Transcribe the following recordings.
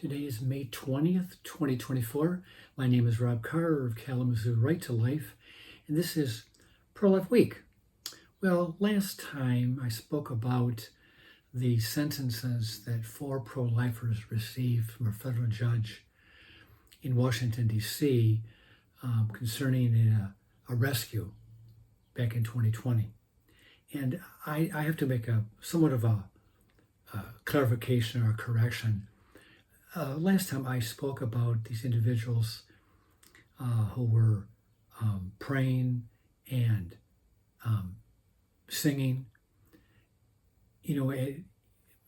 Today is May 20th, 2024. My name is Rob Carr of Kalamazoo Right to Life, and this is Pro-Life Week. Well, last time I spoke about the sentences that 4 pro-lifers received from a federal judge in Washington, D.C. Concerning a rescue back in 2020. And I have to make somewhat of a clarification or a correction. Last time I spoke about these individuals who were praying and singing,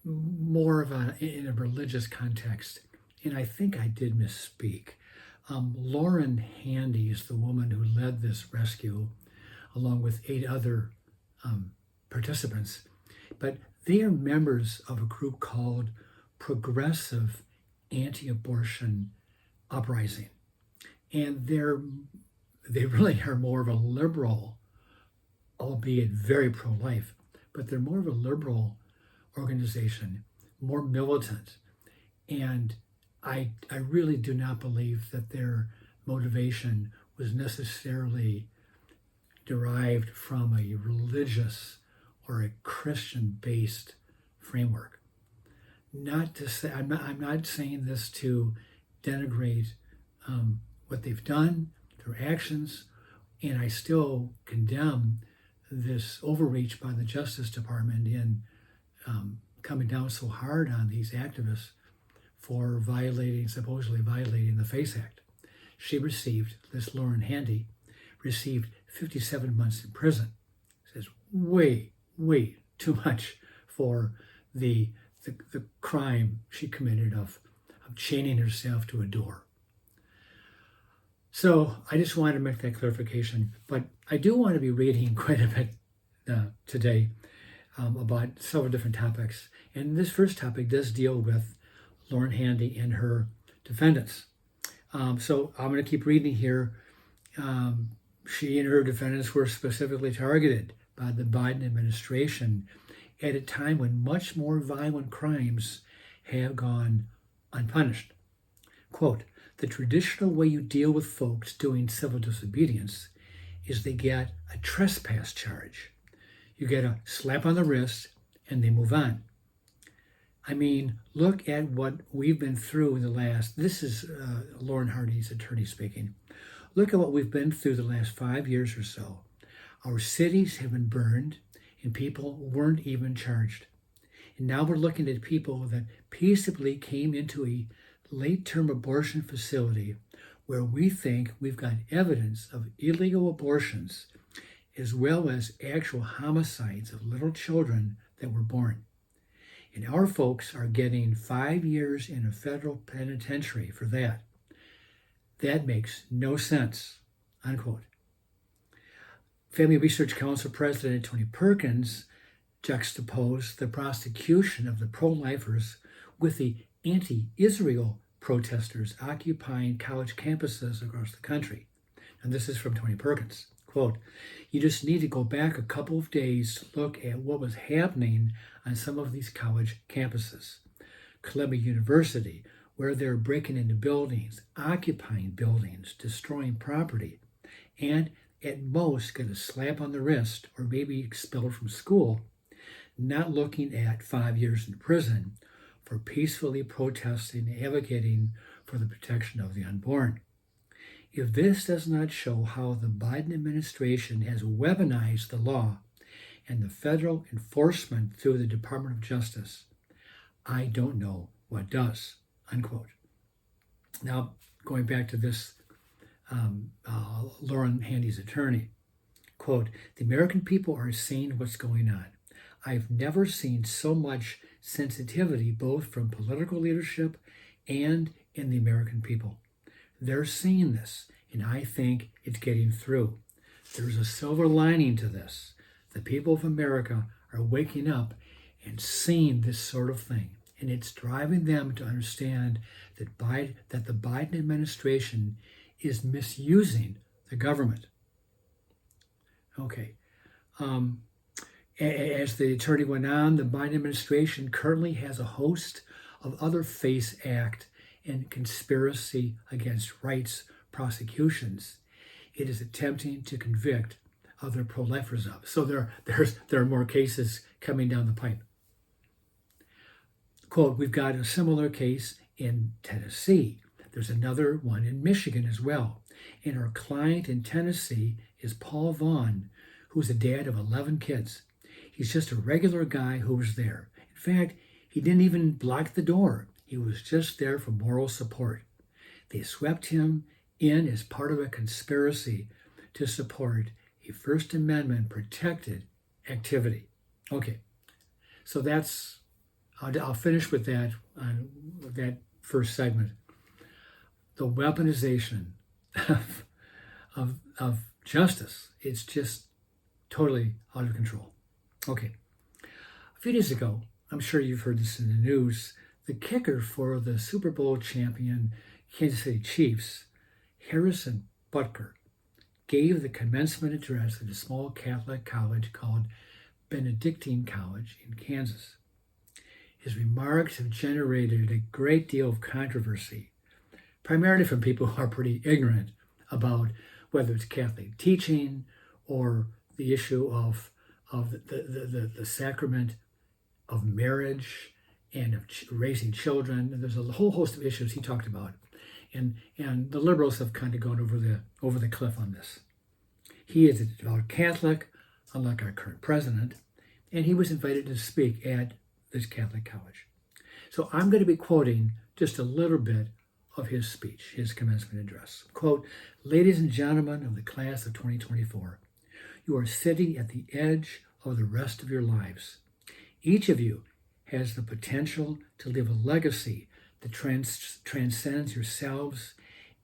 more of in a religious context. And I think I did misspeak. Lauren Handy is the woman who led this rescue, along with 8 other participants. But they are members of a group called Progressive Anti-Abortion Uprising. And they really are more of a liberal, albeit very pro-life, but they're more of a liberal organization, more militant. And I really do not believe that their motivation was necessarily derived from a religious or a Christian-based framework. Not to say, I'm not saying this to denigrate what they've done, their actions, and I still condemn this overreach by the Justice Department in coming down so hard on these activists for supposedly violating the FACE Act. This Lauren Handy, received 57 months in prison. Says way too much for the crime she committed of chaining herself to a door. So I just wanted to make that clarification. But I do want to be reading quite a bit today about several different topics. And this first topic does deal with Lauren Handy and her defendants. So I'm going to keep reading here. She and her defendants were specifically targeted by the Biden administration at a time when much more violent crimes have gone unpunished. Quote, the traditional way you deal with folks doing civil disobedience is they get a trespass charge. You get a slap on the wrist and they move on. I mean, look at what we've been through this is Lauren Handy's attorney speaking. Look at what we've been through the last 5 years or so. Our cities have been burned and people weren't even charged. And now we're looking at people that peaceably came into a late-term abortion facility where we think we've got evidence of illegal abortions as well as actual homicides of little children that were born. And our folks are getting 5 years in a federal penitentiary for that. That makes no sense, unquote. Family Research Council President Tony Perkins juxtaposed the prosecution of the pro-lifers with the anti-Israel protesters occupying college campuses across the country. And this is from Tony Perkins. Quote, you just need to go back a couple of days to look at what was happening on some of these college campuses. Columbia University, where they're breaking into buildings, occupying buildings, destroying property, and at most get a slap on the wrist or maybe expelled from school, not looking at 5 years in prison for peacefully protesting and advocating for the protection of the unborn. If this does not show how the Biden administration has weaponized the law and the federal enforcement through the Department of Justice, I don't know what does, unquote. Now, going back to this Lauren Handy's attorney, quote, the American people are seeing what's going on. I've never seen so much sensitivity both from political leadership and in the American people. They're seeing this, and I think it's getting through. There's a silver lining to this. The people of America are waking up and seeing this sort of thing, and it's driving them to understand that the Biden administration is misusing the government. Okay. As the attorney went on, the Biden administration currently has a host of other FACE Act and conspiracy against rights prosecutions it is attempting to convict other pro-lifers of. So there are more cases coming down the pipe. Quote, we've got a similar case in Tennessee. There's another one in Michigan as well. And our client in Tennessee is Paul Vaughn, who's a dad of 11 kids. He's just a regular guy who was there. In fact, he didn't even block the door. He was just there for moral support. They swept him in as part of a conspiracy to support a First Amendment protected activity. Okay, so I'll finish with that on that first segment. The weaponization of justice, it's just totally out of control. Okay, a few days ago, I'm sure you've heard this in the news, the kicker for the Super Bowl champion Kansas City Chiefs, Harrison Butker, gave the commencement address at a small Catholic college called Benedictine College in Kansas. His remarks have generated a great deal of controversy, primarily from people who are pretty ignorant about whether it's Catholic teaching or the issue of the sacrament of marriage and of raising children. And there's a whole host of issues he talked about. And the liberals have kind of gone over the cliff on this. He is a devout Catholic, unlike our current president, and he was invited to speak at this Catholic college. So I'm going to be quoting just a little bit of his speech, his commencement address. Quote, ladies and gentlemen of the class of 2024, you are sitting at the edge of the rest of your lives. Each of you has the potential to leave a legacy that transcends yourselves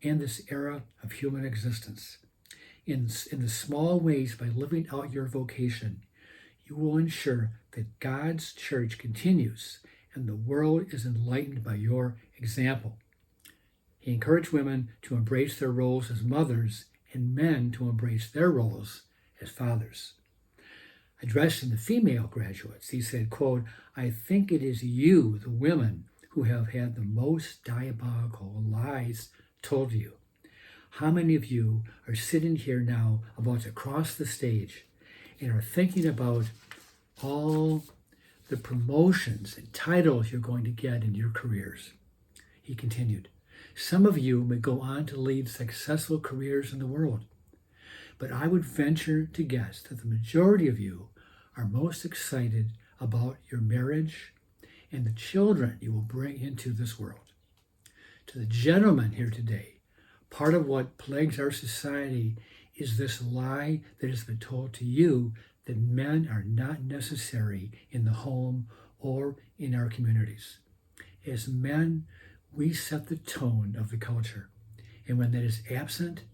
and this era of human existence. In the small ways, by living out your vocation, you will ensure that God's church continues and the world is enlightened by your example. He encouraged women to embrace their roles as mothers and men to embrace their roles as fathers. Addressing the female graduates, he said, quote, I think it is you, the women, who have had the most diabolical lies told to you. How many of you are sitting here now about to cross the stage and are thinking about all the promotions and titles you're going to get in your careers? He continued, some of you may go on to lead successful careers in the world, but I would venture to guess that the majority of you are most excited about your marriage and the children you will bring into this world. To the gentlemen here today, part of what plagues our society is this lie that has been told to you that men are not necessary in the home or in our communities. As men, we set the tone of the culture. And when that is absent,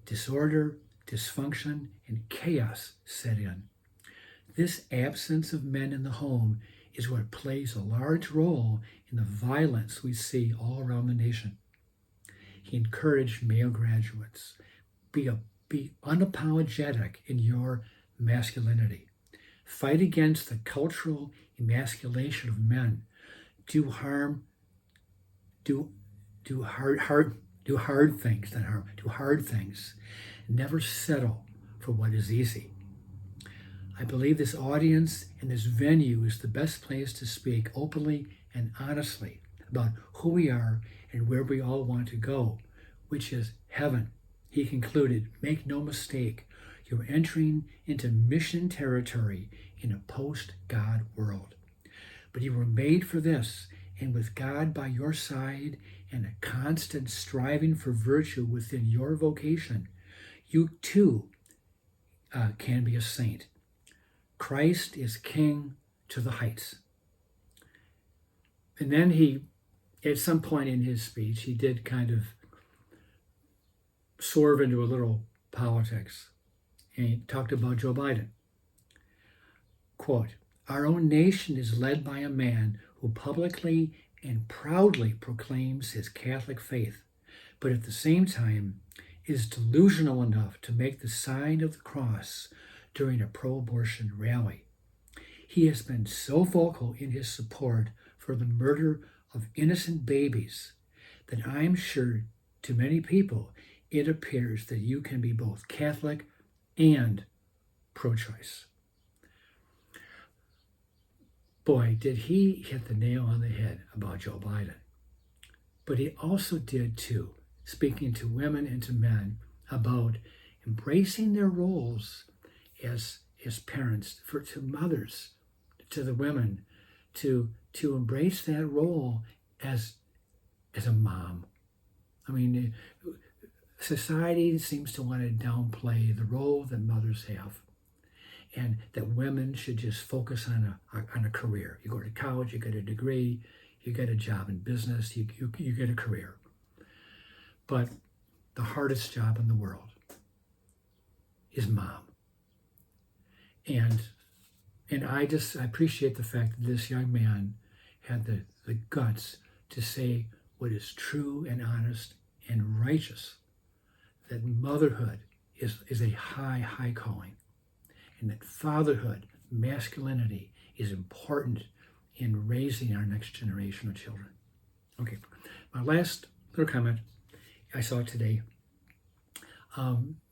disorder, dysfunction, and chaos set in. This absence of men in the home is what plays a large role in the violence we see all around the nation. He encouraged male graduates, be unapologetic in your masculinity. Fight against the cultural emasculation of men. Do hard things, not harm. Do hard things. Never settle for what is easy. I believe this audience and this venue is the best place to speak openly and honestly about who we are and where we all want to go, which is heaven. He concluded, make no mistake, you're entering into mission territory in a post-God world. But you were made for this, and with God by your side and a constant striving for virtue within your vocation, you too can be a saint. Christ is King to the heights. And then he, at some point in his speech, he did kind of swerve into a little politics. And he talked about Joe Biden. Quote, our own nation is led by a man who publicly and proudly proclaims his Catholic faith, but at the same time is delusional enough to make the sign of the cross during a pro-abortion rally. He has been so vocal in his support for the murder of innocent babies that I'm sure to many people, it appears that you can be both Catholic and pro-choice. Boy, did he hit the nail on the head about Joe Biden. But he also did too, speaking to women and to men about embracing their roles as parents, to mothers, to the women, to embrace that role as a mom. I mean, society seems to want to downplay the role that mothers have, and that women should just focus on a career. You go to college, you get a degree, you get a job in business, you get a career. But the hardest job in the world is mom. And I appreciate the fact that this young man had the guts to say what is true and honest and righteous, that motherhood is a high calling, and that fatherhood, masculinity, is important in raising our next generation of children. Okay, my last little comment I saw today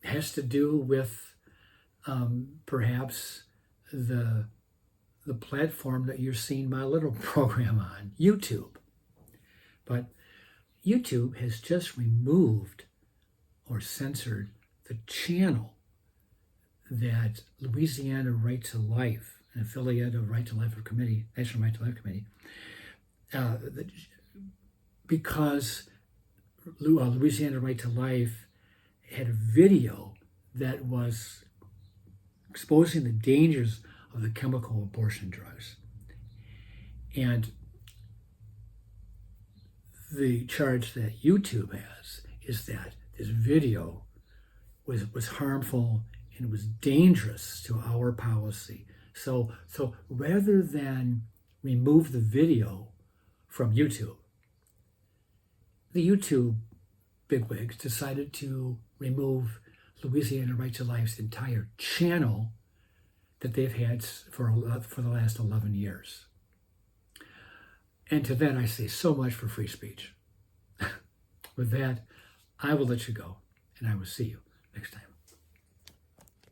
has to do with perhaps the platform that you're seeing my little program on, YouTube. But YouTube has just removed or censored the channel that Louisiana Right to Life, an affiliate of Right to Life Committee, National Right to Life Committee, because Louisiana Right to Life had a video that was exposing the dangers of the chemical abortion drugs. And the charge that YouTube has is that this video was harmful and was dangerous to our policy. So rather than remove the video from YouTube, the YouTube bigwigs decided to remove Louisiana Right to Life's entire channel that they've had for the last 11 years. And to that I say, so much for free speech. With that, I will let you go, and I will see you next time.